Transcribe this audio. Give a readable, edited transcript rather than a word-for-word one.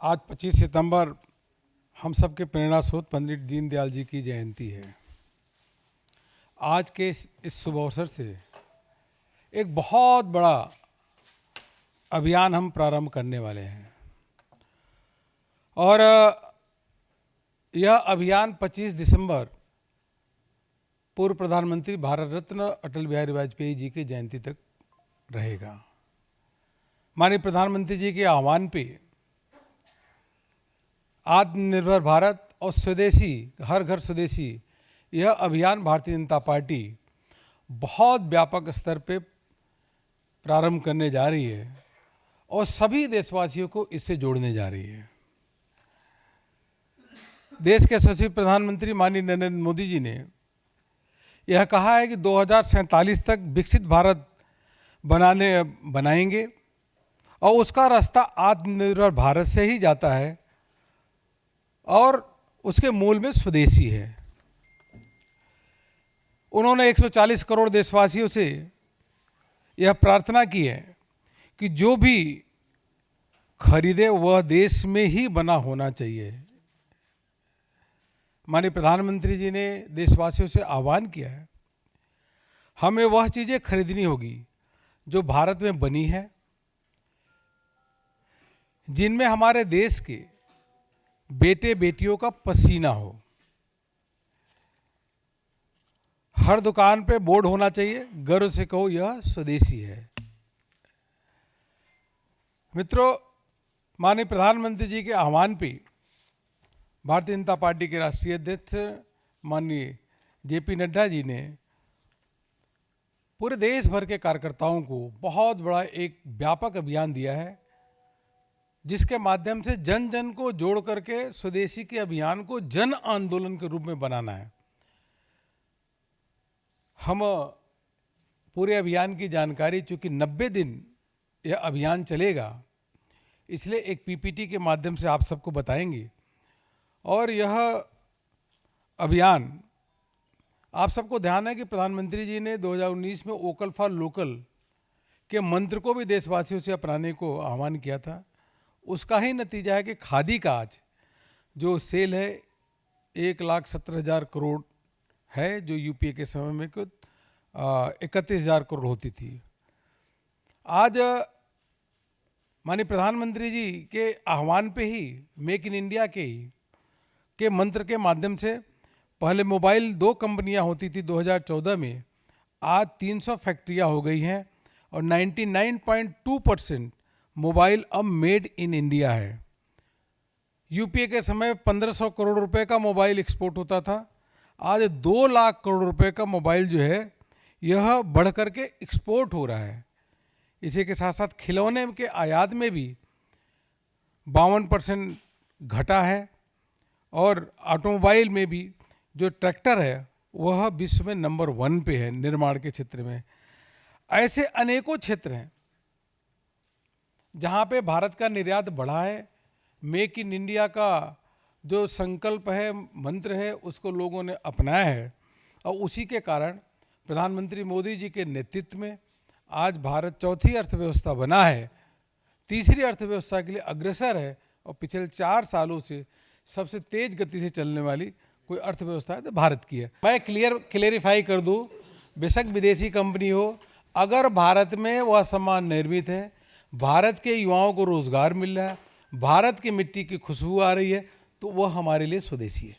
आज 25 सितंबर हम सबके प्रेरणा स्रोत पंडित दीनदयाल जी की जयंती है। आज के इस शुभ अवसर से एक बहुत बड़ा अभियान हम प्रारंभ करने वाले हैं और यह अभियान 25 दिसंबर पूर्व प्रधानमंत्री भारत रत्न अटल बिहारी वाजपेयी जी की जयंती तक रहेगा। माननीय प्रधानमंत्री जी के आह्वान पे आत्मनिर्भर भारत और स्वदेशी हर घर स्वदेशी यह अभियान भारतीय जनता पार्टी बहुत व्यापक स्तर पे प्रारंभ करने जा रही है और सभी देशवासियों को इससे जोड़ने जा रही है। देश के यशस्वी प्रधानमंत्री माननीय नरेंद्र मोदी जी ने यह कहा है कि 2047 तक विकसित भारत बनाएंगे और उसका रास्ता आत्मनिर्भर भारत से ही जाता है और उसके मूल में स्वदेशी है। उन्होंने 140 करोड़ देशवासियों से यह प्रार्थना की है कि जो भी खरीदे वह देश में ही बना होना चाहिए। माननीय प्रधानमंत्री जी ने देशवासियों से आह्वान किया है, हमें वह चीज़ें खरीदनी होगी जो भारत में बनी है, जिनमें हमारे देश के बेटे बेटियों का पसीना हो। हर दुकान पे बोर्ड होना चाहिए, गर्व से कहो यह स्वदेशी है। मित्रों, माननीय प्रधानमंत्री जी के आह्वान पे भारतीय जनता पार्टी के राष्ट्रीय अध्यक्ष माननीय जेपी नड्डा जी ने पूरे देश भर के कार्यकर्ताओं को बहुत बड़ा एक व्यापक अभियान दिया है, जिसके माध्यम से जन जन को जोड़ करके स्वदेशी के अभियान को जन आंदोलन के रूप में बनाना है। हम पूरे अभियान की जानकारी, चूंकि 90 दिन यह अभियान चलेगा, इसलिए एक पीपीटी के माध्यम से आप सबको बताएंगे। और यह अभियान, आप सबको ध्यान है कि प्रधानमंत्री जी ने 2019 में वोकल फॉर लोकल के मंत्र को भी देशवासियों से अपनाने को आह्वान किया था। उसका ही नतीजा है कि खादी का आज जो सेल है 1,17,000 करोड़ है, जो यूपीए के समय में कुछ 31,000 करोड़ होती थी। आज माननीय प्रधानमंत्री जी के आह्वान पे ही मेक इन इंडिया के मंत्र के माध्यम से पहले मोबाइल 2 कंपनियां होती थी 2014 में, आज 300 फैक्ट्रियां हो गई हैं और 99.2% मोबाइल अब मेड इन इंडिया है। यूपीए के समय 1500 करोड़ रुपए का मोबाइल एक्सपोर्ट होता था, आज 2 लाख करोड़ रुपए का मोबाइल जो है यह बढ़ करके एक्सपोर्ट हो रहा है। इसी के साथ साथ खिलौने के आयात में भी 52% घटा है और ऑटोमोबाइल में भी जो ट्रैक्टर है वह विश्व में नंबर 1 पे है निर्माण के क्षेत्र में। ऐसे अनेकों क्षेत्र हैं जहाँ पे भारत का निर्यात बढ़ा है। मेक इन इंडिया का जो संकल्प है, मंत्र है, उसको लोगों ने अपनाया है और उसी के कारण प्रधानमंत्री मोदी जी के नेतृत्व में आज भारत चौथी अर्थव्यवस्था बना है, तीसरी अर्थव्यवस्था के लिए अग्रसर है और पिछले 4 सालों से सबसे तेज गति से चलने वाली कोई अर्थव्यवस्था है तो भारत की है। मैं क्लियरिफाई कर दूं, बेशक विदेशी कंपनी हो, अगर भारत में वह सामान निर्मित है, भारत के युवाओं को रोजगार मिल रहा है, भारत की मिट्टी की खुशबू आ रही है, तो वह हमारे लिए स्वदेशी है।